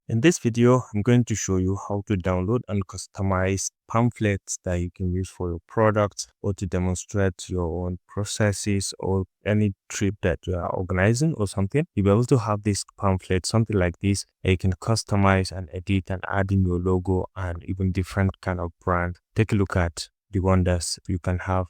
In this video, I'm going to show you how to download and customize pamphlets that you can use for your products or to demonstrate your own processes or any trip that you are organizing or something. You'll be able to have this pamphlet, something like this, that you can customize and edit and add in your logo and even different kind of brand. Take a look at the wonders you can have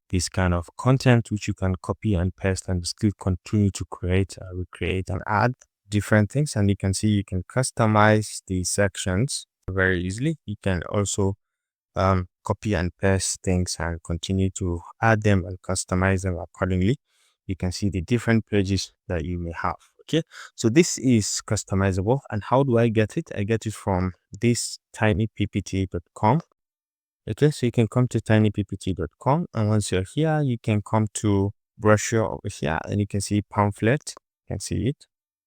this kind of content which you can copy and paste and still continue to create, recreate and add different things. And you can see you can customize the sections very easily. You can also copy and paste things and continue to add them and customize them accordingly. You can see the different pages that you may have. Okay, so this is customizable. And how do I get it? I get it from this tinyppt.com. Okay, so you can come to tinyppt.com, and once you're here, you can come to Brochure over here, and you can see Pamphlet. You can see it,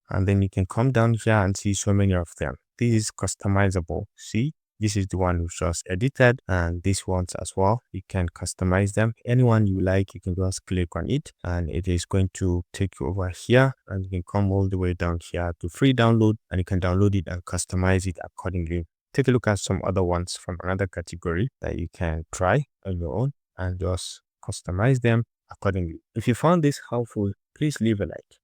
and then you can come down here and see so many of them. This is customizable. See, this is the one which was edited, and these ones as well. You can customize them. Anyone you like, you can just click on it, and it is going to take you over here, and you can come all the way down here to free download, and you can download it and customize it accordingly. Take a look at some other ones from another category that you can try on your own and just customize them accordingly. If you found this helpful, please leave a like.